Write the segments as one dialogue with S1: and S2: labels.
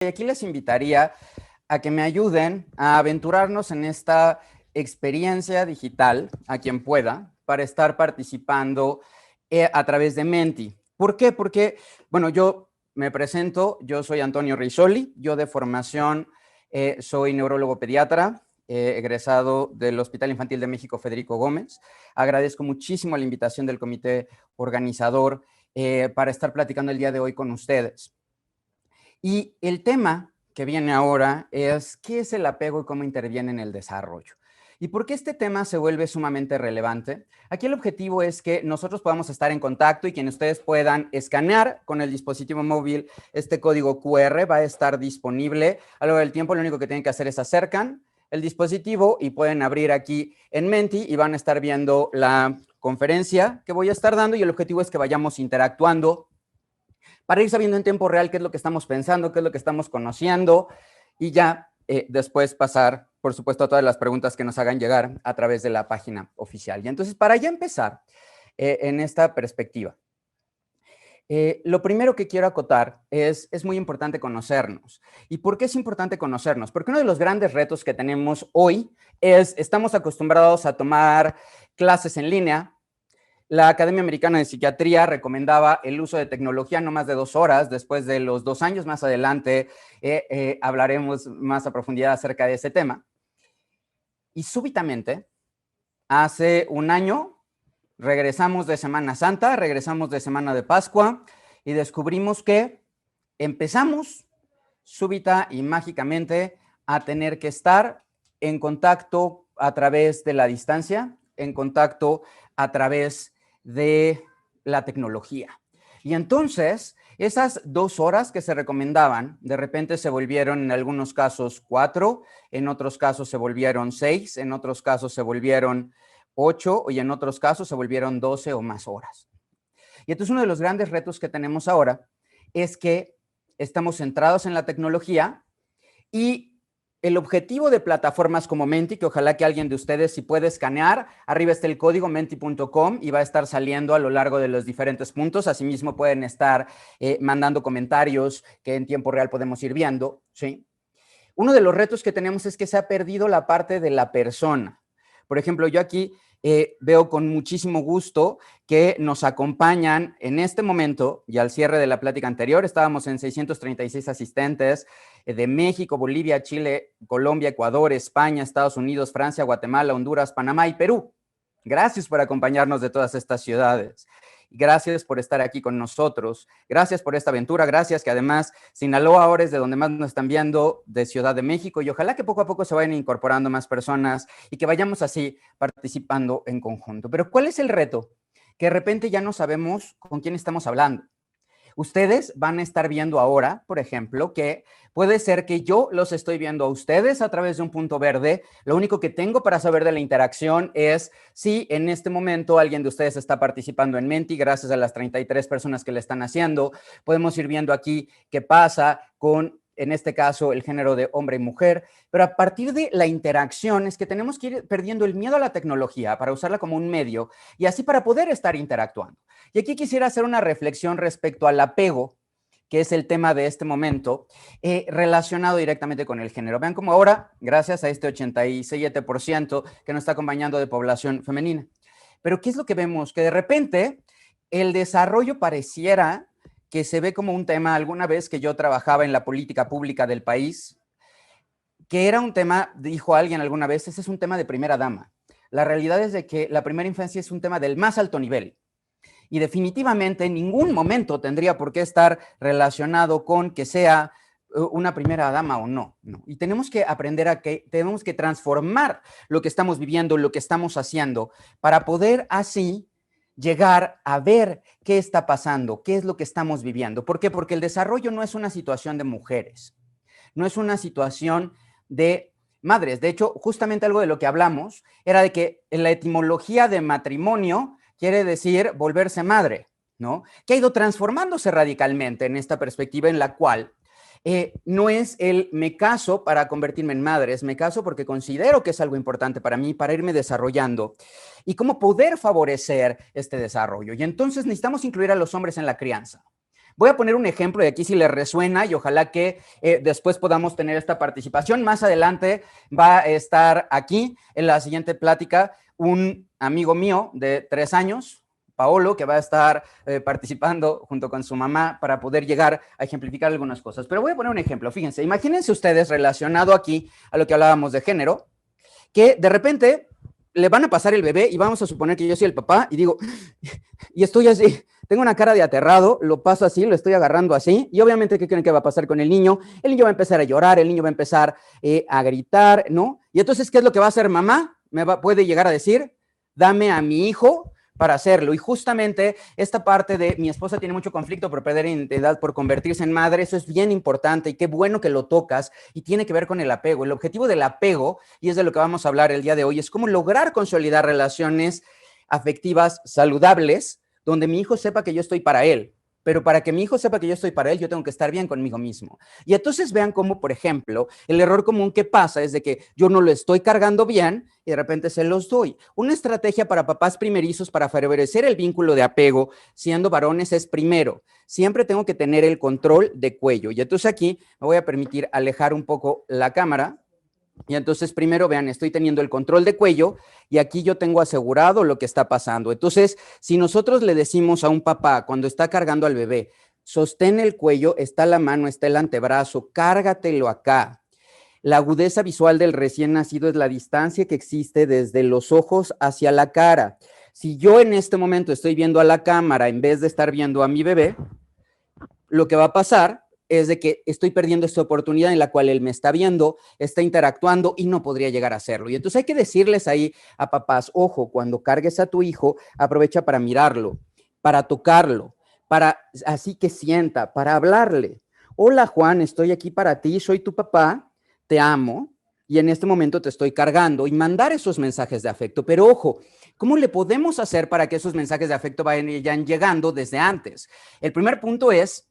S1: Y aquí les invitaría a que me ayuden a aventurarnos en esta experiencia digital, a quien pueda, para estar participando a través de Menti. ¿Por qué? Porque, bueno, yo me presento, yo soy Antonio Rizzoli, yo de formación soy neurólogo pediatra, egresado del Hospital Infantil de México Federico Gómez. Agradezco muchísimo la invitación del comité organizador para estar platicando el día de hoy con ustedes. Y el tema que viene ahora es ¿qué es el apego y cómo interviene en el desarrollo? ¿Y por qué este tema se vuelve sumamente relevante? Aquí el objetivo es que nosotros podamos estar en contacto y que ustedes puedan escanear con el dispositivo móvil este código QR, va a estar disponible a lo largo del tiempo. Lo único que tienen que hacer es acercan el dispositivo y pueden abrir aquí en Menti y van a estar viendo la conferencia que voy a estar dando, y el objetivo es que vayamos interactuando para ir sabiendo en tiempo real qué es lo que estamos pensando, qué es lo que estamos conociendo, y ya después pasar, por supuesto, a todas las preguntas que nos hagan llegar a través de la página oficial. Y entonces, para ya empezar en esta perspectiva, lo primero que quiero acotar es muy importante conocernos. ¿Y por qué es importante conocernos? Porque uno de los grandes retos que tenemos hoy es, estamos acostumbrados a tomar clases en línea. La Academia Americana de Psiquiatría recomendaba el uso de tecnología no más de 2 horas. Después de los 2 años más adelante hablaremos más a profundidad acerca de ese tema. Y súbitamente, hace un año, regresamos de Semana Santa, regresamos de Semana de Pascua y descubrimos que empezamos súbita y mágicamente a tener que estar en contacto a través de la distancia, en contacto a través de la tecnología. Y entonces, esas 2 horas que se recomendaban, de repente se volvieron en algunos casos 4, en otros casos se volvieron 6, en otros casos se volvieron 8 y en otros casos se volvieron 12 o más horas. Y entonces uno de los grandes retos que tenemos ahora es que estamos centrados en la tecnología, y el objetivo de plataformas como Menti, que ojalá que alguien de ustedes, si puede escanear, arriba está el código menti.com y va a estar saliendo a lo largo de los diferentes puntos. Asimismo pueden estar mandando comentarios que en tiempo real podemos ir viendo, ¿sí? Uno de los retos que tenemos es que se ha perdido la parte de la persona. Por ejemplo, yo aquí veo con muchísimo gusto que nos acompañan en este momento, y al cierre de la plática anterior, estábamos en 636 asistentes de México, Bolivia, Chile, Colombia, Ecuador, España, Estados Unidos, Francia, Guatemala, Honduras, Panamá y Perú. Gracias por acompañarnos de todas estas ciudades. Gracias por estar aquí con nosotros. Gracias por esta aventura. Gracias que además Sinaloa ahora es de donde más nos están viendo, de Ciudad de México, y ojalá que poco a poco se vayan incorporando más personas y que vayamos así participando en conjunto. Pero ¿cuál es el reto? Que de repente ya no sabemos con quién estamos hablando. Ustedes van a estar viendo ahora, por ejemplo, que puede ser que yo los estoy viendo a ustedes a través de un punto verde. Lo único que tengo para saber de la interacción es si en este momento alguien de ustedes está participando en Menti, gracias a las 33 personas que le están haciendo. Podemos ir viendo aquí qué pasa con, en este caso, el género de hombre y mujer, pero a partir de la interacción es que tenemos que ir perdiendo el miedo a la tecnología para usarla como un medio y así para poder estar interactuando. Y aquí quisiera hacer una reflexión respecto al apego, que es el tema de este momento, relacionado directamente con el género. Vean cómo ahora, gracias a este 87% que nos está acompañando de población femenina. Pero ¿qué es lo que vemos? Que de repente el desarrollo pareciera que se ve como un tema. Alguna vez que yo trabajaba en la política pública del país, que era un tema, dijo alguien alguna vez, ese es un tema de primera dama. La realidad es de que la primera infancia es un tema del más alto nivel. Y definitivamente en ningún momento tendría por qué estar relacionado con que sea una primera dama o no, no. Y tenemos que aprender a que tenemos que transformar lo que estamos viviendo, lo que estamos haciendo, para poder así llegar a ver qué está pasando, qué es lo que estamos viviendo. ¿Por qué? Porque el desarrollo no es una situación de mujeres, no es una situación de madres. De hecho, justamente algo de lo que hablamos era de que en la etimología de matrimonio quiere decir volverse madre, ¿no? Que ha ido transformándose radicalmente en esta perspectiva en la cual no es el me caso para convertirme en madre, es me caso porque considero que es algo importante para mí, para irme desarrollando y cómo poder favorecer este desarrollo. Y entonces necesitamos incluir a los hombres en la crianza. Voy a poner un ejemplo de aquí si les resuena y ojalá que después podamos tener esta participación. Más adelante va a estar aquí en la siguiente plática un amigo mío de 3 años, Paolo, que va a estar participando junto con su mamá para poder llegar a ejemplificar algunas cosas. Pero voy a poner un ejemplo. Fíjense, imagínense ustedes relacionado aquí a lo que hablábamos de género, que de repente le van a pasar el bebé y vamos a suponer que yo soy el papá y digo, y estoy así, tengo una cara de aterrado, lo paso así, lo estoy agarrando así, y obviamente, ¿qué creen que va a pasar con el niño? El niño va a empezar a llorar, el niño va a empezar a gritar, ¿no? Y entonces, ¿qué es lo que va a hacer mamá? Puede llegar a decir, dame a mi hijo para hacerlo. Y justamente esta parte de mi esposa tiene mucho conflicto por perder identidad, por convertirse en madre, eso es bien importante y qué bueno que lo tocas y tiene que ver con el apego. El objetivo del apego, y es de lo que vamos a hablar el día de hoy, es cómo lograr consolidar relaciones afectivas saludables donde mi hijo sepa que yo estoy para él. Pero para que mi hijo sepa que yo estoy para él, yo tengo que estar bien conmigo mismo. Y entonces vean cómo, por ejemplo, el error común que pasa es de que yo no lo estoy cargando bien y de repente se los doy. Una estrategia para papás primerizos para favorecer el vínculo de apego siendo varones es primero, siempre tengo que tener el control de cuello. Y entonces aquí me voy a permitir alejar un poco la cámara. Y entonces primero vean, estoy teniendo el control de cuello y aquí yo tengo asegurado lo que está pasando. Entonces, si nosotros le decimos a un papá cuando está cargando al bebé, sostén el cuello, está la mano, está el antebrazo, cárgatelo acá. La agudeza visual del recién nacido es la distancia que existe desde los ojos hacia la cara. Si yo en este momento estoy viendo a la cámara en vez de estar viendo a mi bebé, lo que va a pasar es de que estoy perdiendo esta oportunidad en la cual él me está viendo, está interactuando y no podría llegar a hacerlo. Y entonces hay que decirles ahí a papás, ojo, cuando cargues a tu hijo, aprovecha para mirarlo, para tocarlo, para así que sienta, para hablarle. Hola Juan, estoy aquí para ti, soy tu papá, te amo y en este momento te estoy cargando y mandar esos mensajes de afecto. Pero ojo, ¿cómo le podemos hacer para que esos mensajes de afecto vayan llegando desde antes? El primer punto es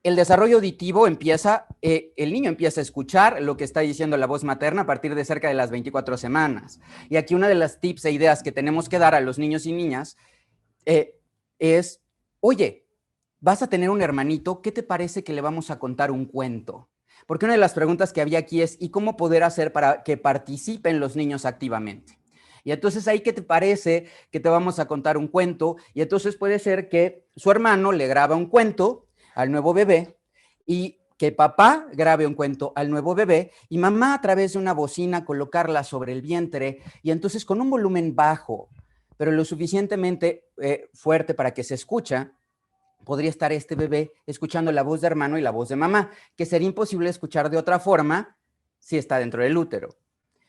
S1: el desarrollo auditivo empieza, el niño empieza a escuchar lo que está diciendo la voz materna a partir de cerca de las 24 semanas. Y aquí una de las tips e ideas que tenemos que dar a los niños y niñas es, oye, vas a tener un hermanito, ¿qué te parece que le vamos a contar un cuento? Porque una de las preguntas que había aquí es, ¿y cómo poder hacer para que participen los niños activamente? Y entonces ahí, ¿qué te parece que te vamos a contar un cuento? Y entonces puede ser que su hermano le graba un cuento al nuevo bebé y que papá grabe un cuento al nuevo bebé y mamá a través de una bocina colocarla sobre el vientre y entonces con un volumen bajo, pero lo suficientemente fuerte para que se escucha, podría estar este bebé escuchando la voz de hermano y la voz de mamá, que sería imposible escuchar de otra forma si está dentro del útero.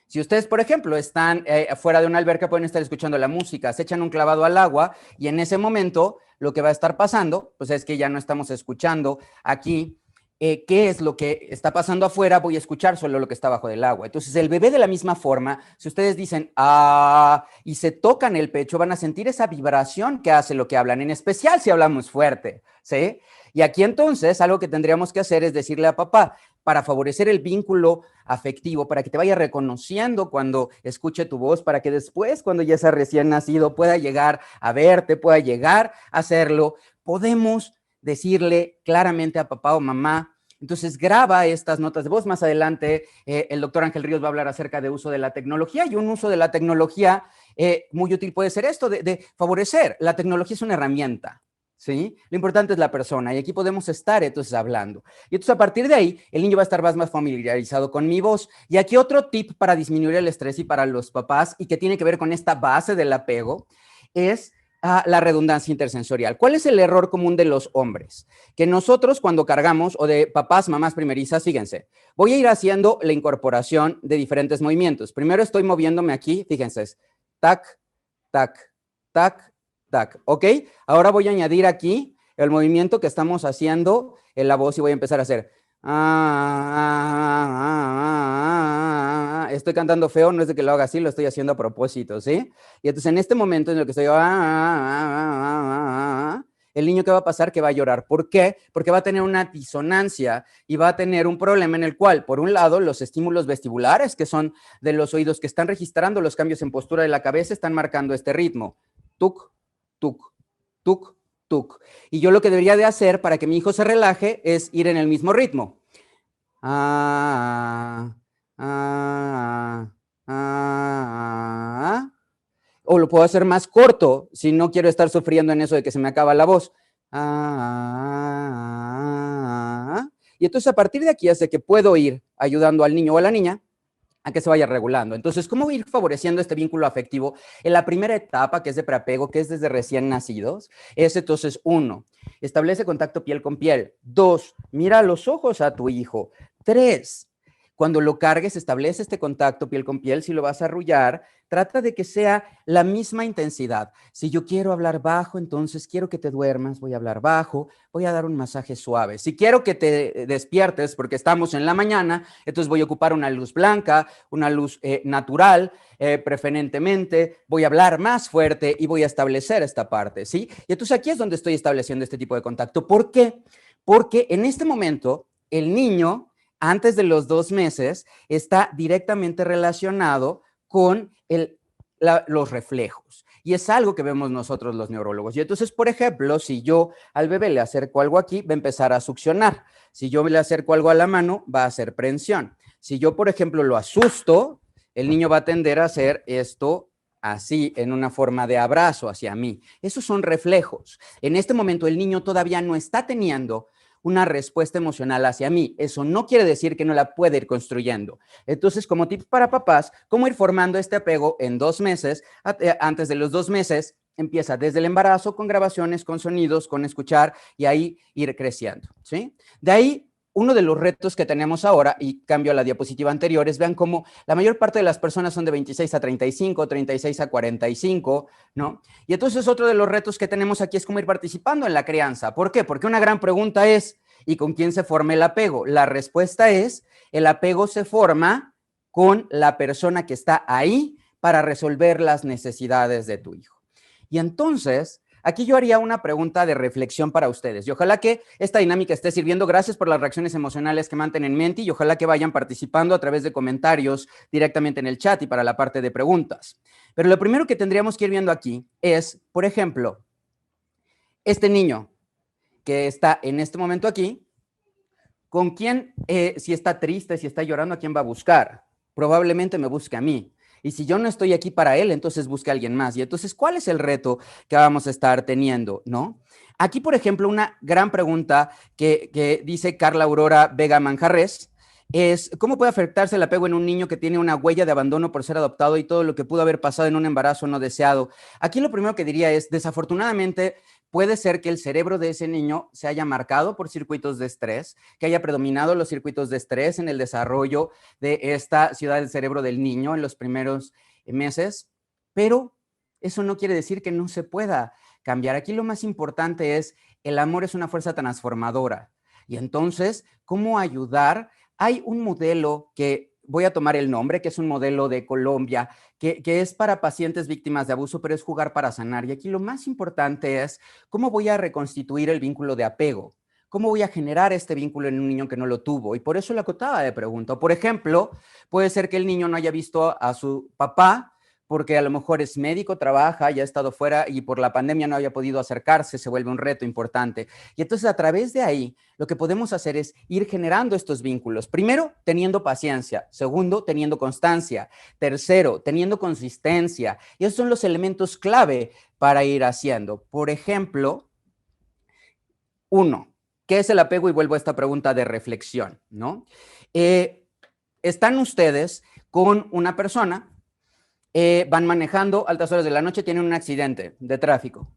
S1: Si ustedes, por ejemplo, están fuera de una alberca, pueden estar escuchando la música, se echan un clavado al agua y en ese momento lo que va a estar pasando, pues es que ya no estamos escuchando aquí qué es lo que está pasando afuera, voy a escuchar solo lo que está bajo del agua. Entonces, el bebé de la misma forma, si ustedes dicen, ah, y se tocan el pecho, van a sentir esa vibración que hace lo que hablan, en especial si hablamos fuerte, ¿sí? Y aquí entonces, algo que tendríamos que hacer es decirle a papá, para favorecer el vínculo afectivo, para que te vaya reconociendo cuando escuche tu voz, para que después, cuando ya sea recién nacido, pueda llegar a verte, pueda llegar a hacerlo, podemos decirle claramente a papá o mamá. Entonces graba estas notas de voz. Más adelante el doctor Ángel Ríos va a hablar acerca de uso de la tecnología y un uso de la tecnología muy útil puede ser esto de favorecer. La tecnología es una herramienta, ¿sí? Lo importante es la persona y aquí podemos estar entonces hablando. Y entonces a partir de ahí el niño va a estar más familiarizado con mi voz. Y aquí otro tip para disminuir el estrés y para los papás y que tiene que ver con esta base del apego es la redundancia intersensorial. ¿Cuál es el error común de los hombres? Que nosotros cuando cargamos, o de papás, mamás primerizas, fíjense, voy a ir haciendo la incorporación de diferentes movimientos. Primero estoy moviéndome aquí, fíjense, es tac, tac, tac, tac, ¿ok? Ahora voy a añadir aquí el movimiento que estamos haciendo en la voz y voy a empezar a hacer estoy cantando feo, no es de que lo haga así, lo estoy haciendo a propósito, ¿sí? Y entonces en este momento en el que estoy el niño, ¿qué va a pasar? Que va a llorar. ¿Por qué? Porque va a tener una disonancia y va a tener un problema en el cual, por un lado, los estímulos vestibulares, que son de los oídos que están registrando los cambios en postura de la cabeza, están marcando este ritmo. Tuc, tuc, tuc, tuk. Y yo lo que debería de hacer para que mi hijo se relaje es ir en el mismo ritmo. O lo puedo hacer más corto si no quiero estar sufriendo en eso de que se me acaba la voz. Y entonces a partir de aquí hace que puedo ir ayudando al niño o a la niña a que se vaya regulando. Entonces, ¿cómo ir favoreciendo este vínculo afectivo? En la primera etapa, que es de preapego, que es desde recién nacidos, es entonces 1, establece contacto piel con piel. 2, mira a los ojos a tu hijo. 3, cuando lo cargues, establece este contacto piel con piel. Si lo vas a arrullar, trata de que sea la misma intensidad. Si yo quiero hablar bajo, entonces quiero que te duermas, voy a hablar bajo, voy a dar un masaje suave. Si quiero que te despiertes porque estamos en la mañana, entonces voy a ocupar una luz blanca, una luz natural, preferentemente, voy a hablar más fuerte y voy a establecer esta parte, ¿sí? Y entonces aquí es donde estoy estableciendo este tipo de contacto. ¿Por qué? Porque en este momento el niño, antes de los 2 meses, está directamente relacionado con los reflejos. Y es algo que vemos nosotros los neurólogos. Y entonces, por ejemplo, si yo al bebé le acerco algo aquí, va a empezar a succionar. Si yo le acerco algo a la mano, va a hacer prensión. Si yo, por ejemplo, lo asusto, el niño va a tender a hacer esto así, en una forma de abrazo hacia mí. Esos son reflejos. En este momento el niño todavía no está teniendo una respuesta emocional hacia mí. Eso no quiere decir que no la pueda ir construyendo. Entonces, como tips para papás, ¿cómo ir formando este apego en 2 meses? Antes de los 2 meses, empieza desde el embarazo con grabaciones, con sonidos, con escuchar y ahí ir creciendo, ¿sí? De ahí, uno de los retos que tenemos ahora, y cambio a la diapositiva anterior, es vean cómo la mayor parte de las personas son de 26 a 35, 36 a 45, ¿no? Y entonces otro de los retos que tenemos aquí es cómo ir participando en la crianza. ¿Por qué? Porque una gran pregunta es, ¿y con quién se forma el apego? La respuesta es, el apego se forma con la persona que está ahí para resolver las necesidades de tu hijo. Y entonces, aquí yo haría una pregunta de reflexión para ustedes y ojalá que esta dinámica esté sirviendo. Gracias por las reacciones emocionales que mantienen en mente y ojalá que vayan participando a través de comentarios directamente en el chat y para la parte de preguntas. Pero lo primero que tendríamos que ir viendo aquí es, por ejemplo, este niño que está en este momento aquí, ¿con quién, si está triste, si está llorando, a quién va a buscar? Probablemente me busque a mí. Y si yo no estoy aquí para él, entonces busque a alguien más. Y entonces, ¿cuál es el reto que vamos a estar teniendo? ¿No? Aquí, por ejemplo, una gran pregunta que dice Carla Aurora Vega Manjarres es, ¿cómo puede afectarse el apego en un niño que tiene una huella de abandono por ser adoptado y todo lo que pudo haber pasado en un embarazo no deseado? Aquí lo primero que diría es, desafortunadamente, puede ser que el cerebro de ese niño se haya marcado por circuitos de estrés, que haya predominado los circuitos de estrés en el desarrollo de esta ciudad del cerebro del niño en los primeros meses, pero eso no quiere decir que no se pueda cambiar. Aquí lo más importante es, el amor es una fuerza transformadora. Y entonces, ¿cómo ayudar? Hay un modelo que voy a tomar el nombre, que es un modelo de Colombia, que es para pacientes víctimas de abuso, pero es jugar para sanar. Y aquí lo más importante es cómo voy a reconstituir el vínculo de apego. ¿Cómo voy a generar este vínculo en un niño que no lo tuvo? Y por eso la acotaba de pregunta. Por ejemplo, puede ser que el niño no haya visto a su papá porque a lo mejor es médico, trabaja, ya ha estado fuera y por la pandemia no había podido acercarse, se vuelve un reto importante. Y entonces a través de ahí, lo que podemos hacer es ir generando estos vínculos. Primero, teniendo paciencia. Segundo, teniendo constancia. Tercero, teniendo consistencia. Y esos son los elementos clave para ir haciendo. Por ejemplo, 1, ¿qué es el apego? Y vuelvo a esta pregunta de reflexión, ¿no? Están ustedes con una persona, van manejando altas horas de la noche, tienen un accidente de tráfico.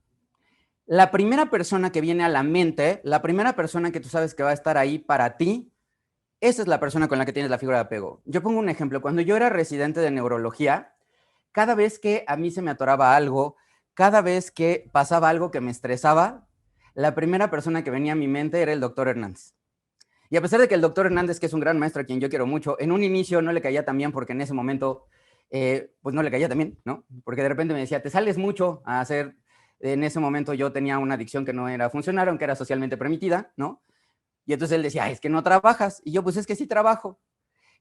S1: La primera persona que viene a la mente, la primera persona que tú sabes que va a estar ahí para ti, esa es la persona con la que tienes la figura de apego. Yo pongo un ejemplo. Cuando yo era residente de neurología, cada vez que a mí se me atoraba algo, cada vez que pasaba algo que me estresaba, la primera persona que venía a mi mente era el doctor Hernández. Y a pesar de que el doctor Hernández, que es un gran maestro a quien yo quiero mucho, en un inicio no le caía tan bien porque en ese momento, pues no le caía tan bien, ¿no? Porque de repente me decía, te sales mucho a hacer, en ese momento yo tenía una adicción que no era funcional, aunque era socialmente permitida, ¿no? Y entonces él decía, es que no trabajas. Y yo, pues es que sí trabajo.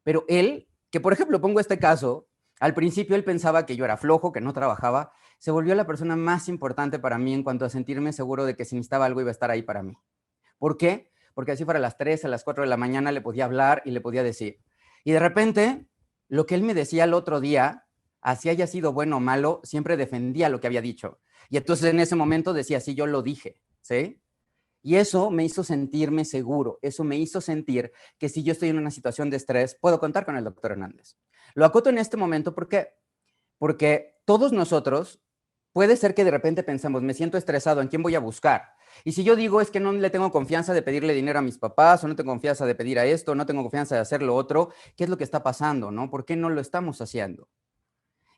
S1: Pero él, que por ejemplo pongo este caso, al principio él pensaba que yo era flojo, que no trabajaba, se volvió la persona más importante para mí en cuanto a sentirme seguro de que si necesitaba algo iba a estar ahí para mí. ¿Por qué? Porque así fuera a las 3, a las 4 de la mañana le podía hablar y le podía decir. Y de repente, lo que él me decía el otro día, así haya sido bueno o malo, siempre defendía lo que había dicho. Y entonces en ese momento decía, sí, yo lo dije, ¿sí? Y eso me hizo sentirme seguro, eso me hizo sentir que si yo estoy en una situación de estrés, puedo contar con el doctor Hernández. Lo acoto en este momento, ¿por qué? Porque todos nosotros, puede ser que de repente pensamos, me siento estresado, ¿en quién voy a buscar? Y si yo digo es que no le tengo confianza de pedirle dinero a mis papás, o no tengo confianza de pedir a esto, no tengo confianza de hacer lo otro, ¿qué es lo que está pasando, no? ¿Por qué no lo estamos haciendo?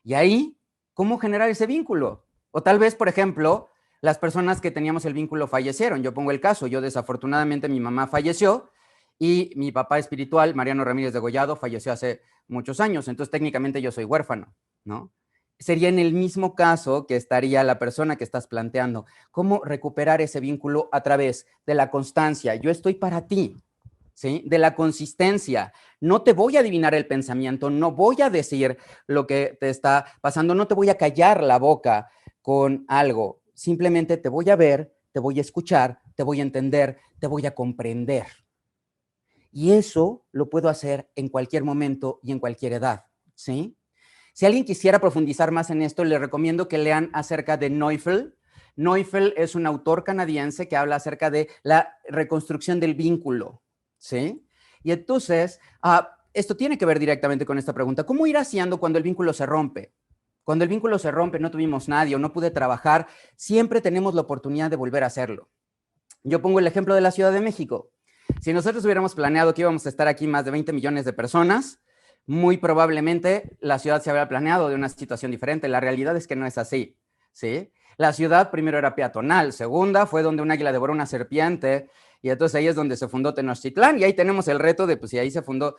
S1: Y ahí, ¿cómo generar ese vínculo? O tal vez, por ejemplo, las personas que teníamos el vínculo fallecieron. Yo pongo el caso, yo desafortunadamente mi mamá falleció y mi papá espiritual, Mariano Ramírez de Gollado, falleció hace muchos años, entonces técnicamente yo soy huérfano, ¿no? Sería en el mismo caso que estaría la persona que estás planteando. ¿Cómo recuperar ese vínculo a través de la constancia? Yo estoy para ti, ¿sí? De la consistencia. No te voy a adivinar el pensamiento, no voy a decir lo que te está pasando, no te voy a callar la boca con algo. Simplemente te voy a ver, te voy a escuchar, te voy a entender, te voy a comprender. Y eso lo puedo hacer en cualquier momento y en cualquier edad, ¿sí? Si alguien quisiera profundizar más en esto, le recomiendo que lean acerca de Neufeld. Neufeld es un autor canadiense que habla acerca de la reconstrucción del vínculo, ¿sí? Y entonces, esto tiene que ver directamente con esta pregunta. ¿Cómo ir haciendo cuando el vínculo se rompe? Cuando el vínculo se rompe, no tuvimos nadie o no pude trabajar, siempre tenemos la oportunidad de volver a hacerlo. Yo pongo el ejemplo de la Ciudad de México. Si nosotros hubiéramos planeado que íbamos a estar aquí más de 20 millones de personas, muy probablemente la ciudad se habría planeado de una situación diferente. La realidad es que no es así, ¿sí? La ciudad primero era peatonal, segunda fue donde un águila devoró una serpiente, y entonces ahí es donde se fundó Tenochtitlán, y ahí tenemos el reto de, pues si ahí se fundó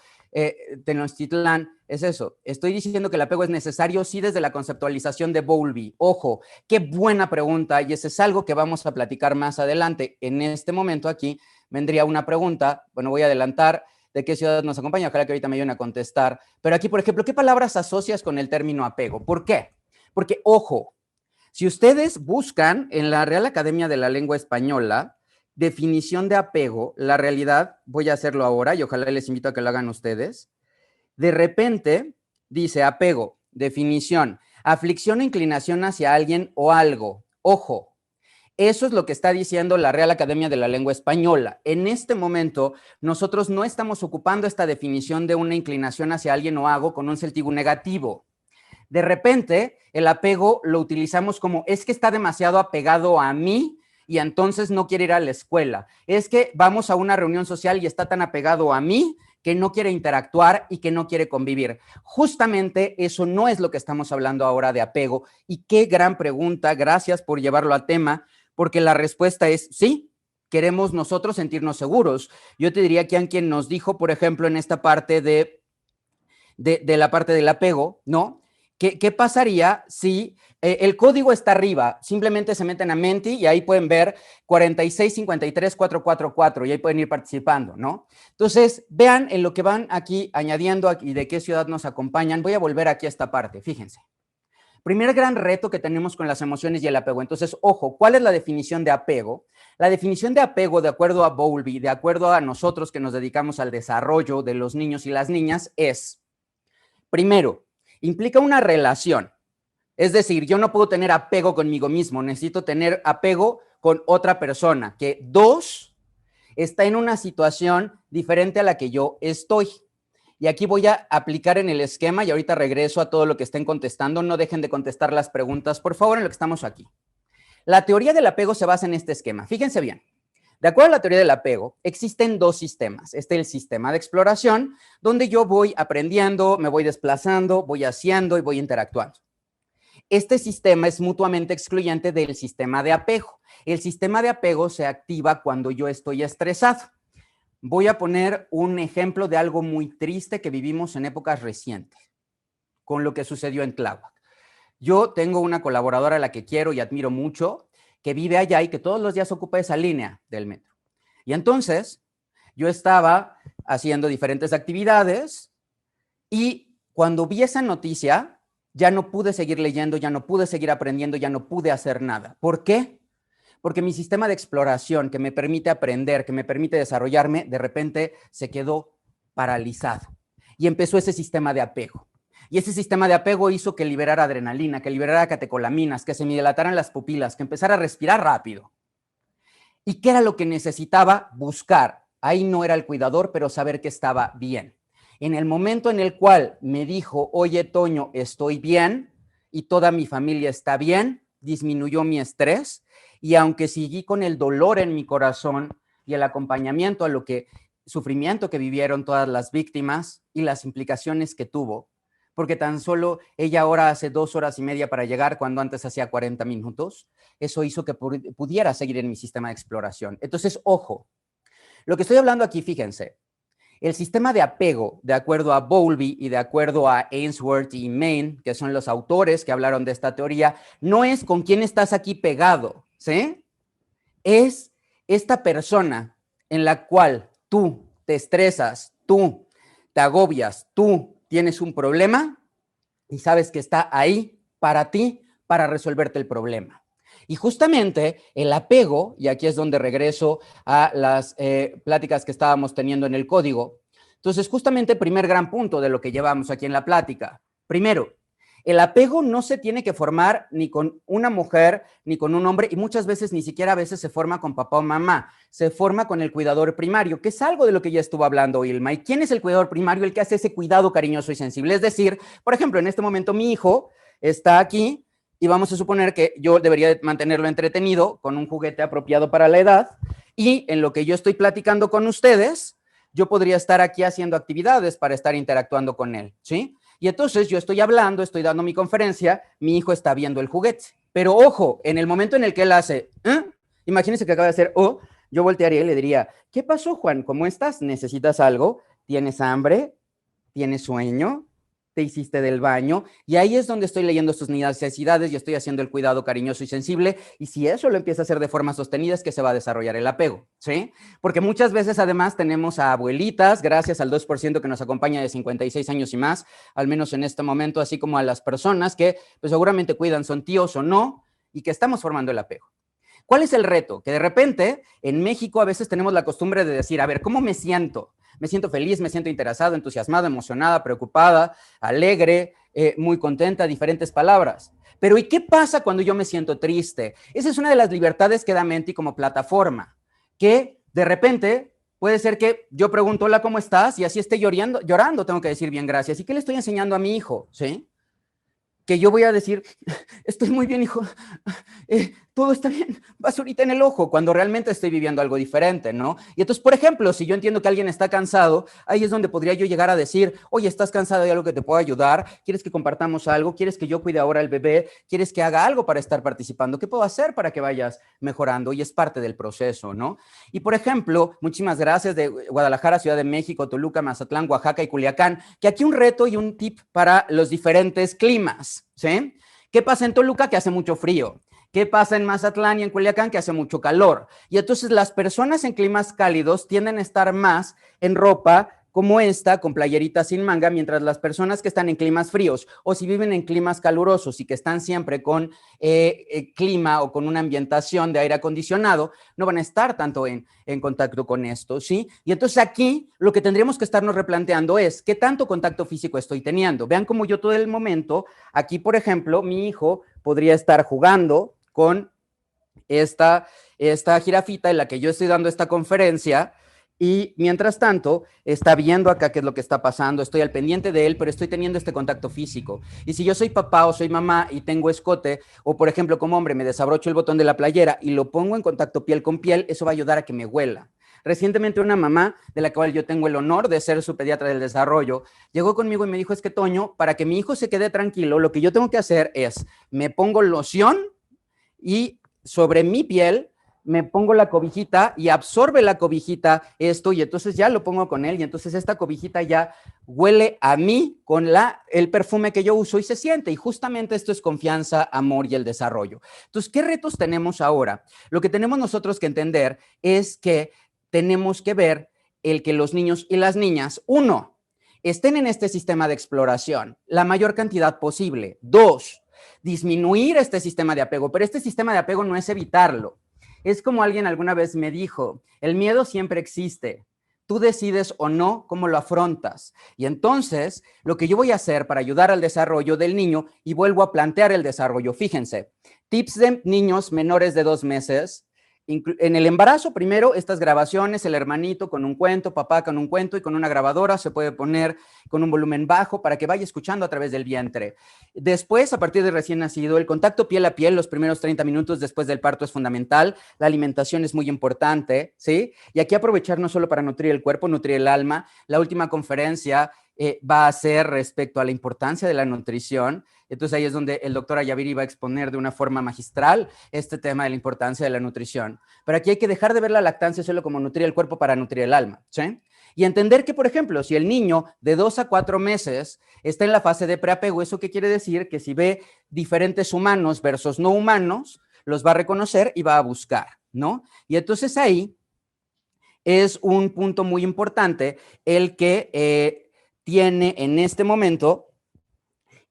S1: Tenochtitlán, es eso. Estoy diciendo que el apego es necesario, sí, desde la conceptualización de Bowlby. Ojo, qué buena pregunta, y ese es algo que vamos a platicar más adelante. En este momento aquí vendría una pregunta, bueno, voy a adelantar, de qué ciudad nos acompaña, ojalá que ahorita me ayuden a contestar. Pero aquí, por ejemplo, ¿qué palabras asocias con el término apego? ¿Por qué? Porque, ojo, si ustedes buscan en la Real Academia de la Lengua Española, definición de apego, la realidad, voy a hacerlo ahora y ojalá les invito a que lo hagan ustedes, de repente dice apego, definición, aflicción o inclinación hacia alguien o algo. Ojo, eso es lo que está diciendo la Real Academia de la Lengua Española. En este momento, nosotros no estamos ocupando esta definición de una inclinación hacia alguien o algo con un sentido negativo. De repente, el apego lo utilizamos como, es que está demasiado apegado a mí y entonces no quiere ir a la escuela. Es que vamos a una reunión social y está tan apegado a mí que no quiere interactuar y que no quiere convivir. Justamente eso no es lo que estamos hablando ahora de apego. Y qué gran pregunta, gracias por llevarlo a tema, porque la respuesta es sí, queremos nosotros sentirnos seguros. Yo te diría que a quien nos dijo, por ejemplo, en esta parte de la parte del apego, ¿no? ¿Qué pasaría si el código está arriba? Simplemente se meten a Menti y ahí pueden ver 4653444 y ahí pueden ir participando, ¿no? Entonces, vean en lo que van aquí añadiendo aquí de qué ciudad nos acompañan. Voy a volver aquí a esta parte, fíjense. Primer gran reto que tenemos con las emociones y el apego. Entonces, ojo, ¿cuál es la definición de apego? La definición de apego, de acuerdo a Bowlby, de acuerdo a nosotros que nos dedicamos al desarrollo de los niños y las niñas, es, primero, implica una relación. Es decir, yo no puedo tener apego conmigo mismo, necesito tener apego con otra persona, que dos, está en una situación diferente a la que yo estoy. Y aquí voy a aplicar en el esquema y ahorita regreso a todo lo que estén contestando. No dejen de contestar las preguntas, por favor, en lo que estamos aquí. La teoría del apego se basa en este esquema. Fíjense bien. De acuerdo a la teoría del apego, existen dos sistemas. Este es el sistema de exploración, donde yo voy aprendiendo, me voy desplazando, voy haciendo y voy interactuando. Este sistema es mutuamente excluyente del sistema de apego. El sistema de apego se activa cuando yo estoy estresado. Voy a poner un ejemplo de algo muy triste que vivimos en épocas recientes, con lo que sucedió en Tláhuac. Yo tengo una colaboradora a la que quiero y admiro mucho, que vive allá y que todos los días ocupa esa línea del metro. Y entonces, yo estaba haciendo diferentes actividades y cuando vi esa noticia, ya no pude seguir leyendo, ya no pude seguir aprendiendo, ya no pude hacer nada. ¿Por qué? Porque mi sistema de exploración que me permite aprender, que me permite desarrollarme, de repente se quedó paralizado. Y empezó ese sistema de apego. Y ese sistema de apego hizo que liberara adrenalina, que liberara catecolaminas, que se me dilataran las pupilas, que empezara a respirar rápido. ¿Y qué era lo que necesitaba? Buscar. Ahí no era el cuidador, pero saber que estaba bien. En el momento en el cual me dijo, oye, Toño, estoy bien y toda mi familia está bien, disminuyó mi estrés, y aunque seguí con el dolor en mi corazón y el acompañamiento a lo que sufrimiento que vivieron todas las víctimas y las implicaciones que tuvo, porque tan solo ella ahora hace 2 horas y media para llegar cuando antes hacía 40 minutos, eso hizo que pudiera seguir en mi sistema de exploración. Entonces, ojo, lo que estoy hablando aquí, fíjense, el sistema de apego, de acuerdo a Bowlby y de acuerdo a Ainsworth y Main, que son los autores que hablaron de esta teoría, no es con quién estás aquí pegado, ¿sí? Es esta persona en la cual tú te estresas, tú te agobias, tú tienes un problema y sabes que está ahí para ti, para resolverte el problema. Y justamente el apego, y aquí es donde regreso a las pláticas que estábamos teniendo en el código. Entonces, justamente el primer gran punto de lo que llevamos aquí en la plática. Primero, el apego no se tiene que formar ni con una mujer ni con un hombre, y muchas veces ni siquiera a veces se forma con papá o mamá, se forma con el cuidador primario, que es algo de lo que ya estuvo hablando Ilma. ¿Y quién es el cuidador primario? El que hace ese cuidado cariñoso y sensible. Es decir, por ejemplo, en este momento mi hijo está aquí y vamos a suponer que yo debería mantenerlo entretenido con un juguete apropiado para la edad, y en lo que yo estoy platicando con ustedes, yo podría estar aquí haciendo actividades para estar interactuando con él, ¿sí? Y entonces yo estoy hablando, estoy dando mi conferencia, mi hijo está viendo el juguete. Pero ojo, en el momento en el que él hace, imagínense que acaba de hacer, yo voltearía y le diría, ¿qué pasó, Juan? ¿Cómo estás? ¿Necesitas algo? ¿Tienes hambre? ¿Tienes sueño? ¿Te hiciste del baño? Y ahí es donde estoy leyendo sus necesidades y estoy haciendo el cuidado cariñoso y sensible. Y si eso lo empieza a hacer de forma sostenida, es que se va a desarrollar el apego, ¿sí? Porque muchas veces además tenemos a abuelitas, gracias al 2% que nos acompaña de 56 años y más, al menos en este momento, así como a las personas que pues seguramente cuidan, son tíos o no, y que estamos formando el apego. ¿Cuál es el reto? Que de repente en México a veces tenemos la costumbre de decir, a ver, ¿cómo me siento? Me siento feliz, me siento interesado, entusiasmado, emocionada, preocupada, alegre, muy contenta, diferentes palabras. Pero ¿y qué pasa cuando yo me siento triste? Esa es una de las libertades que da Menti como plataforma, que de repente puede ser que yo pregunto, hola, ¿cómo estás? Y así esté llorando, tengo que decir bien, gracias. ¿Y qué le estoy enseñando a mi hijo? ¿Sí? Que yo voy a decir, estoy muy bien, hijo, todo está bien, basurita en el ojo, cuando realmente estoy viviendo algo diferente, ¿no? Y entonces, por ejemplo, si yo entiendo que alguien está cansado, ahí es donde podría yo llegar a decir, oye, ¿estás cansado? ¿Hay algo que te pueda ayudar? ¿Quieres que compartamos algo? ¿Quieres que yo cuide ahora al bebé? ¿Quieres que haga algo para estar participando? ¿Qué puedo hacer para que vayas mejorando? Y es parte del proceso, ¿no? Y, por ejemplo, muchísimas gracias de Guadalajara, Ciudad de México, Toluca, Mazatlán, Oaxaca y Culiacán, que aquí un reto y un tip para los diferentes climas, ¿sí? ¿Qué pasa en Toluca? Que hace mucho frío. ¿Qué pasa en Mazatlán y en Culiacán? Que hace mucho calor. Y entonces las personas en climas cálidos tienden a estar más en ropa como esta, con playerita sin manga, mientras las personas que están en climas fríos o si viven en climas calurosos y que están siempre con clima o con una ambientación de aire acondicionado, no van a estar tanto en contacto con esto, ¿sí? Y entonces aquí lo que tendríamos que estarnos replanteando es ¿qué tanto contacto físico estoy teniendo? Vean cómo yo todo el momento, aquí por ejemplo, mi hijo podría estar jugando con esta jirafita en la que yo estoy dando esta conferencia, y mientras tanto está viendo acá qué es lo que está pasando, estoy al pendiente de él, pero estoy teniendo este contacto físico. Y si yo soy papá o soy mamá y tengo escote, o por ejemplo como hombre me desabrocho el botón de la playera y lo pongo en contacto piel con piel, eso va a ayudar a que me huela. Recientemente una mamá, de la cual yo tengo el honor de ser su pediatra del desarrollo, llegó conmigo y me dijo, es que Toño, para que mi hijo se quede tranquilo, lo que yo tengo que hacer es, me pongo loción y sobre mi piel me pongo la cobijita y absorbe la cobijita esto, y entonces ya lo pongo con él, y entonces esta cobijita ya huele a mí con el perfume que yo uso y se siente, y justamente esto es confianza, amor y el desarrollo. Entonces, ¿qué retos tenemos ahora? Lo que tenemos nosotros que entender es que tenemos que ver el que los niños y las niñas, uno, estén en este sistema de exploración la mayor cantidad posible. 2, disminuir este sistema de apego, pero este sistema de apego no es evitarlo. Es como alguien alguna vez me dijo, el miedo siempre existe. Tú decides o no cómo lo afrontas. Y entonces, lo que yo voy a hacer para ayudar al desarrollo del niño, y vuelvo a plantear el desarrollo, fíjense, tips de niños menores de 2 meses, en el embarazo, primero, estas grabaciones, el hermanito con un cuento, papá con un cuento y con una grabadora, se puede poner con un volumen bajo para que vaya escuchando a través del vientre. Después, a partir de recién nacido, el contacto piel a piel, los primeros 30 minutos después del parto es fundamental, la alimentación es muy importante, ¿sí? Y aquí aprovechar no solo para nutrir el cuerpo, nutrir el alma. La última conferencia va a ser respecto a la importancia de la nutrición. Entonces ahí es donde el doctor Ayaviri va a exponer de una forma magistral este tema de la importancia de la nutrición. Pero aquí hay que dejar de ver la lactancia solo como nutrir el cuerpo para nutrir el alma, ¿sí? Y entender que, por ejemplo, si el niño de 2 a 4 meses está en la fase de preapego, ¿eso qué quiere decir? Que si ve diferentes humanos versus no humanos, los va a reconocer y va a buscar, ¿no? Y entonces ahí es un punto muy importante el que tiene en este momento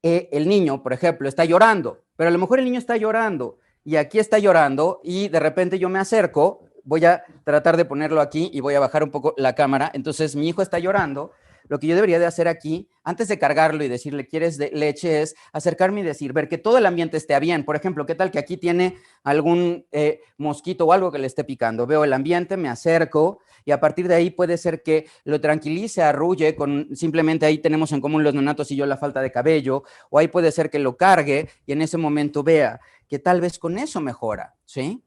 S1: el niño, por ejemplo, está llorando, pero a lo mejor el niño está llorando y aquí está llorando y de repente yo me acerco, voy a tratar de ponerlo aquí y voy a bajar un poco la cámara, entonces mi hijo está llorando, lo que yo debería de hacer aquí, antes de cargarlo y decirle, ¿quieres leche? Es acercarme y decir, ver que todo el ambiente esté bien. Por ejemplo, ¿qué tal que aquí tiene algún mosquito o algo que le esté picando? Veo el ambiente, me acerco y a partir de ahí puede ser que lo tranquilice, arrulle, simplemente ahí tenemos en común los neonatos y yo la falta de cabello, o ahí puede ser que lo cargue y en ese momento vea que tal vez con eso mejora, ¿sí?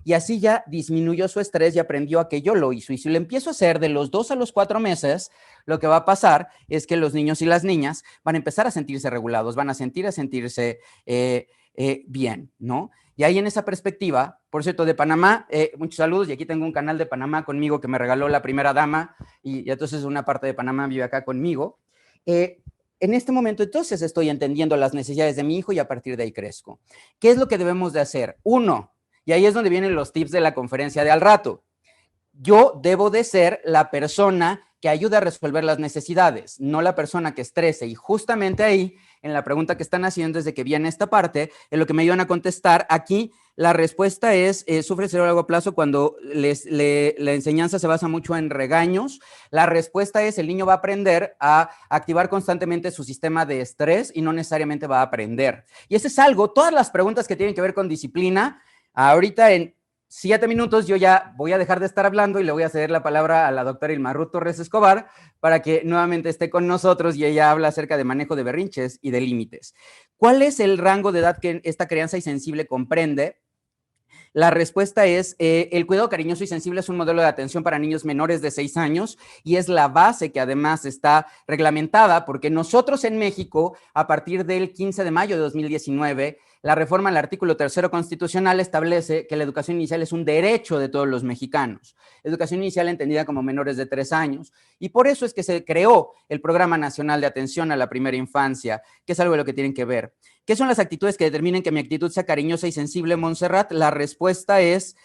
S1: Y así ya disminuyó su estrés y aprendió a que yo lo hizo. Y si lo empiezo a hacer de los 2 a los 4 meses, lo que va a pasar es que los niños y las niñas van a empezar a sentirse regulados, van a sentirse bien, ¿no? Y ahí en esa perspectiva, por cierto, de Panamá, muchos saludos, y aquí tengo un canal de Panamá conmigo que me regaló la primera dama, y entonces una parte de Panamá vive acá conmigo. En este momento entonces estoy entendiendo las necesidades de mi hijo y a partir de ahí crezco. ¿Qué es lo que debemos de hacer? 1, y ahí es donde vienen los tips de la conferencia de al rato. Yo debo de ser la persona que ayude a resolver las necesidades, no la persona que estrese. Y justamente ahí, en la pregunta que están haciendo desde que viene esta parte, en lo que me ayudan a contestar, aquí la respuesta es, sufre cero a largo plazo cuando la enseñanza se basa mucho en regaños. La respuesta es, el niño va a aprender a activar constantemente su sistema de estrés y no necesariamente va a aprender. Y ese es algo, todas las preguntas que tienen que ver con disciplina, ahorita en 7 minutos yo ya voy a dejar de estar hablando y le voy a ceder la palabra a la doctora Ilma Ruth Torres Escobar para que nuevamente esté con nosotros y ella habla acerca de manejo de berrinches y de límites. ¿Cuál es el rango de edad que esta crianza y sensible comprende? La respuesta es, el cuidado cariñoso y sensible es un modelo de atención para niños menores de 6 años y es la base que además está reglamentada porque nosotros en México, a partir del 15 de mayo de 2019, la reforma al artículo 3º constitucional establece que la educación inicial es un derecho de todos los mexicanos. Educación inicial entendida como menores de 3 años. Y por eso es que se creó el Programa Nacional de Atención a la Primera Infancia, que es algo de lo que tienen que ver. ¿Qué son las actitudes que determinen que mi actitud sea cariñosa y sensible, Montserrat? La respuesta es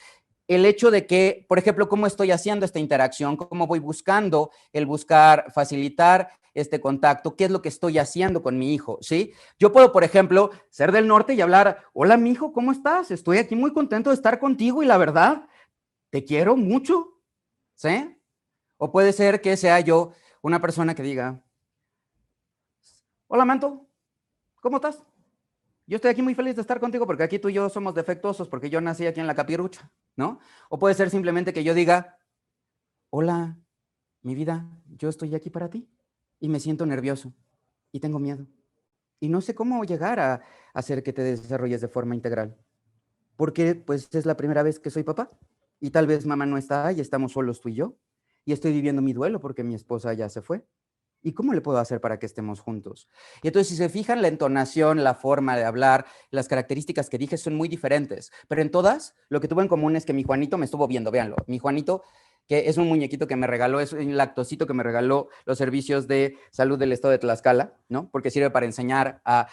S1: el hecho de que, por ejemplo, cómo estoy haciendo esta interacción, cómo voy buscando el buscar facilitar este contacto, qué es lo que estoy haciendo con mi hijo, ¿sí? Yo puedo, por ejemplo, ser del norte y hablar, hola, mijo, ¿cómo estás? Estoy aquí muy contento de estar contigo y la verdad, te quiero mucho, ¿sí? O puede ser que sea yo una persona que diga, hola, Manto, ¿cómo estás? Yo estoy aquí muy feliz de estar contigo porque aquí tú y yo somos defectuosos porque yo nací aquí en la capirucha, ¿no? O puede ser simplemente que yo diga, hola, mi vida, yo estoy aquí para ti y me siento nervioso y tengo miedo. Y no sé cómo llegar a hacer que te desarrolles de forma integral. Porque pues es la primera vez que soy papá y tal vez mamá no está y estamos solos tú y yo. Y estoy viviendo mi duelo porque mi esposa ya se fue. ¿Y cómo le puedo hacer para que estemos juntos? Y entonces, si se fijan, la entonación, la forma de hablar, las características que dije son muy diferentes. Pero en todas, lo que tuvo en común es que mi Juanito me estuvo viendo, véanlo. Mi Juanito, que es un muñequito que me regaló, es un lactosito que me regaló los servicios de salud del estado de Tlaxcala, ¿no? Porque sirve para enseñar a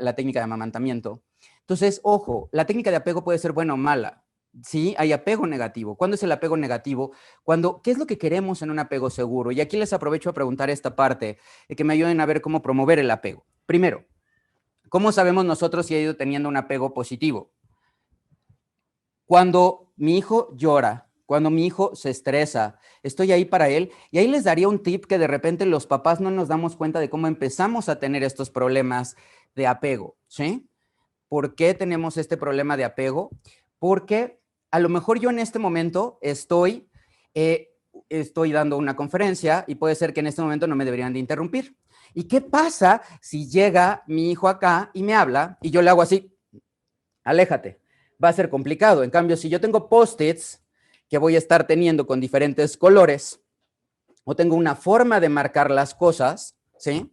S1: la técnica de amamantamiento. Entonces, ojo, la técnica de apego puede ser buena o mala. Sí, hay apego negativo. ¿Cuándo es el apego negativo? Cuando, ¿qué es lo que queremos en un apego seguro? Y aquí les aprovecho a preguntar esta parte, que me ayuden a ver cómo promover el apego. Primero, ¿cómo sabemos nosotros si he ido teniendo un apego positivo? Cuando mi hijo llora, cuando mi hijo se estresa, estoy ahí para él. Y ahí les daría un tip que de repente los papás no nos damos cuenta de cómo empezamos a tener estos problemas de apego, ¿sí? ¿Por qué tenemos este problema de apego? Porque a lo mejor yo en este momento estoy dando una conferencia y puede ser que en este momento no me deberían de interrumpir. ¿Y qué pasa si llega mi hijo acá y me habla y yo le hago así? Aléjate. Va a ser complicado. En cambio, si yo tengo post-its que voy a estar teniendo con diferentes colores o tengo una forma de marcar las cosas, ¿sí?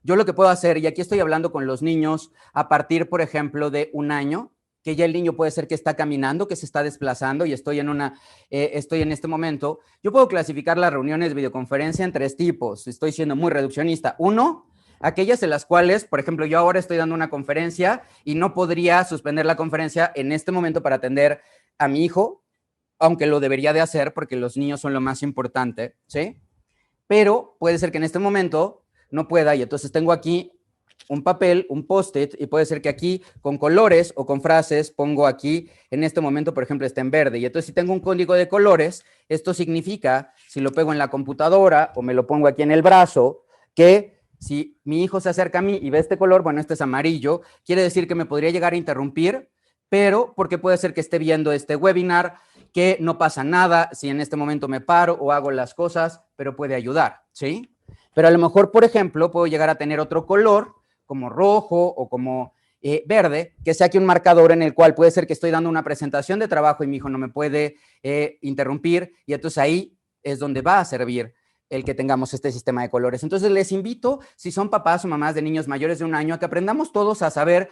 S1: Yo lo que puedo hacer, y aquí estoy hablando con los niños a partir, por ejemplo, de 1 año, que ya el niño puede ser que está caminando, que se está desplazando y estoy en este momento, yo puedo clasificar las reuniones de videoconferencia en 3 tipos. Estoy siendo muy reduccionista. Uno, aquellas en las cuales, por ejemplo, yo ahora estoy dando una conferencia y no podría suspender la conferencia en este momento para atender a mi hijo, aunque lo debería de hacer porque los niños son lo más importante, ¿sí? Pero puede ser que en este momento no pueda y entonces tengo aquí un papel, un post-it, y puede ser que aquí con colores o con frases pongo aquí, en este momento, por ejemplo, está en verde. Y entonces si tengo un código de colores, esto significa, si lo pego en la computadora o me lo pongo aquí en el brazo, que si mi hijo se acerca a mí y ve este color, bueno, este es amarillo, quiere decir que me podría llegar a interrumpir, pero porque puede ser que esté viendo este webinar, que no pasa nada si en este momento me paro o hago las cosas, pero puede ayudar, ¿sí? Pero a lo mejor, por ejemplo, puedo llegar a tener otro color, como rojo o como verde, que sea aquí un marcador en el cual puede ser que estoy dando una presentación de trabajo y mi hijo no me puede interrumpir, y entonces ahí es donde va a servir el que tengamos este sistema de colores. Entonces les invito, si son papás o mamás de niños mayores de 1 año, a que aprendamos todos a saber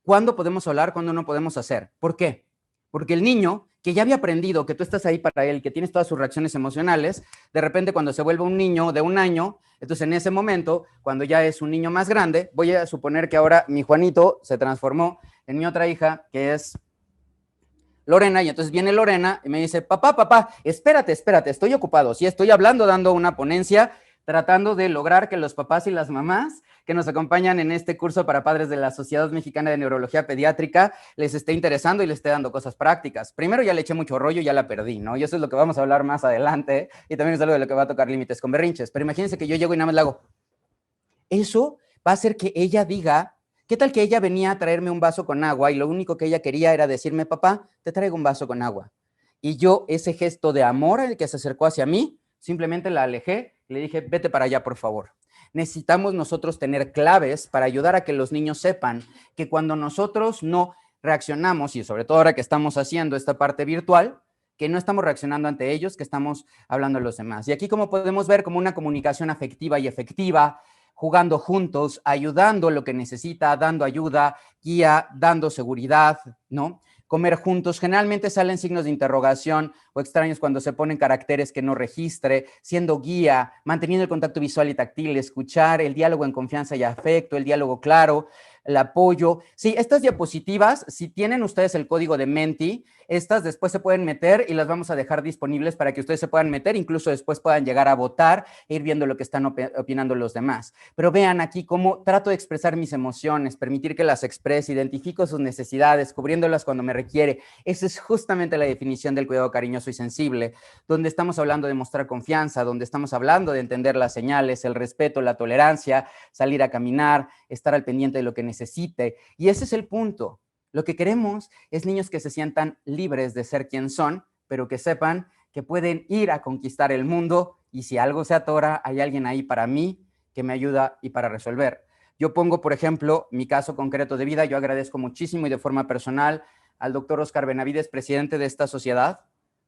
S1: cuándo podemos hablar, cuándo no podemos hacer. ¿Por qué? Porque el niño que ya había aprendido que tú estás ahí para él, que tienes todas sus reacciones emocionales, de repente cuando se vuelve un niño de 1 año, entonces en ese momento, cuando ya es un niño más grande, voy a suponer que ahora mi Juanito se transformó en mi otra hija, que es Lorena, y entonces viene Lorena y me dice, papá, espérate, estoy ocupado, sí, estoy hablando, dando una ponencia, tratando de lograr que los papás y las mamás que nos acompañan en este curso para padres de la Sociedad Mexicana de Neurología Pediátrica les esté interesando y les esté dando cosas prácticas. Primero ya le eché mucho rollo y ya la perdí, ¿no? Y eso es lo que vamos a hablar más adelante, y también es algo de lo que va a tocar límites con berrinches. Pero imagínense que yo llego y nada más le hago. Eso va a hacer que ella diga, ¿qué tal que ella venía a traerme un vaso con agua y lo único que ella quería era decirme, papá, te traigo un vaso con agua? Y yo, ese gesto de amor al que se acercó hacia mí, simplemente la alejé y le dije, vete para allá, por favor. Necesitamos nosotros tener claves para ayudar a que los niños sepan que cuando nosotros no reaccionamos, y sobre todo ahora que estamos haciendo esta parte virtual, que no estamos reaccionando ante ellos, que estamos hablando a los demás. Y aquí, como podemos ver, como una comunicación afectiva y efectiva, jugando juntos, ayudando lo que necesita, dando ayuda, guía, dando seguridad, ¿no? Comer juntos, generalmente salen signos de interrogación o extraños cuando se ponen caracteres que no registre, siendo guía, manteniendo el contacto visual y táctil, escuchar, el diálogo en confianza y afecto, el diálogo claro, el apoyo. Sí, estas diapositivas, si tienen ustedes el código de Menti, estas después se pueden meter y las vamos a dejar disponibles para que ustedes se puedan meter, incluso después puedan llegar a votar e ir viendo lo que están opinando los demás. Pero vean aquí cómo trato de expresar mis emociones, permitir que las exprese, identifico sus necesidades, cubriéndolas cuando me requiere. Esa es justamente la definición del cuidado cariñoso y sensible, donde estamos hablando de mostrar confianza, donde estamos hablando de entender las señales, el respeto, la tolerancia, salir a caminar, estar al pendiente de lo que necesite. Y ese es el punto. Lo que queremos es niños que se sientan libres de ser quien son, pero que sepan que pueden ir a conquistar el mundo, y si algo se atora, hay alguien ahí para mí que me ayuda y para resolver. Yo pongo, por ejemplo, mi caso concreto de vida. Yo agradezco muchísimo y de forma personal al doctor Oscar Benavides, presidente de esta sociedad,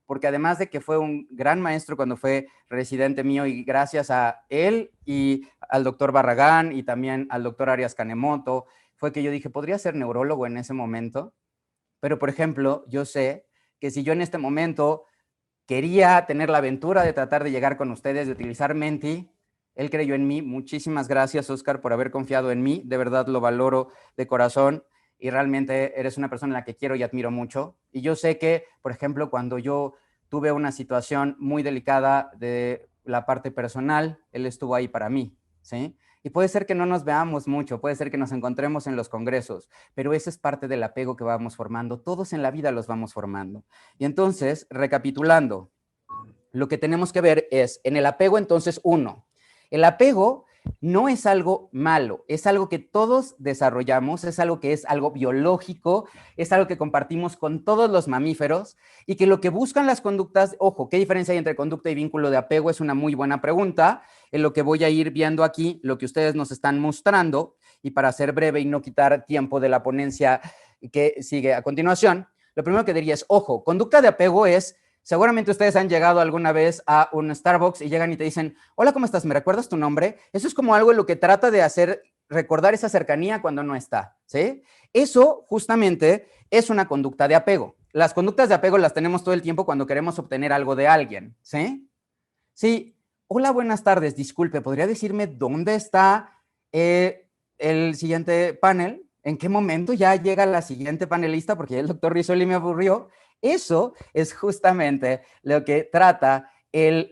S1: porque además de que fue un gran maestro cuando fue residente mío, y gracias a él y al doctor Barragán y también al doctor Arias Kanemoto, fue que yo dije, podría ser neurólogo en ese momento. Pero, por ejemplo, yo sé que si yo en este momento quería tener la aventura de tratar de llegar con ustedes, de utilizar Menti, él creyó en mí. Muchísimas gracias, Oscar, por haber confiado en mí. De verdad lo valoro de corazón. y realmente eres una persona en la que quiero y admiro mucho. Y yo sé que, por ejemplo, cuando yo tuve una situación muy delicada de la parte personal, él estuvo ahí para mí, ¿sí? Y puede ser que no nos veamos mucho, puede ser que nos encontremos en los congresos, pero ese es parte del apego que vamos formando. Todos en la vida los vamos formando. Y entonces, recapitulando, lo que tenemos que ver es, en el apego, entonces, uno, el apego no es algo malo, es algo que todos desarrollamos, es algo que es algo biológico, es algo que compartimos con todos los mamíferos y que lo que buscan las conductas, ojo, ¿qué diferencia hay entre conducta y vínculo de apego? Es una muy buena pregunta, en lo que voy a ir viendo aquí, lo que ustedes nos están mostrando, y para ser breve y no quitar tiempo de la ponencia que sigue a continuación, lo primero que diría es, ojo, conducta de apego es, seguramente ustedes han llegado alguna vez a un Starbucks y llegan y te dicen, hola, ¿cómo estás? ¿Me recuerdas tu nombre? Eso es como algo en lo que trata de hacer, recordar esa cercanía cuando no está, ¿sí? Eso justamente es una conducta de apego. Las conductas de apego las tenemos todo el tiempo cuando queremos obtener algo de alguien, ¿sí? Sí, hola, buenas tardes, disculpe, ¿podría decirme dónde está el siguiente panel? ¿En qué momento ya llega la siguiente panelista? Porque el doctor Rizzoli me aburrió. Eso es justamente lo que trata el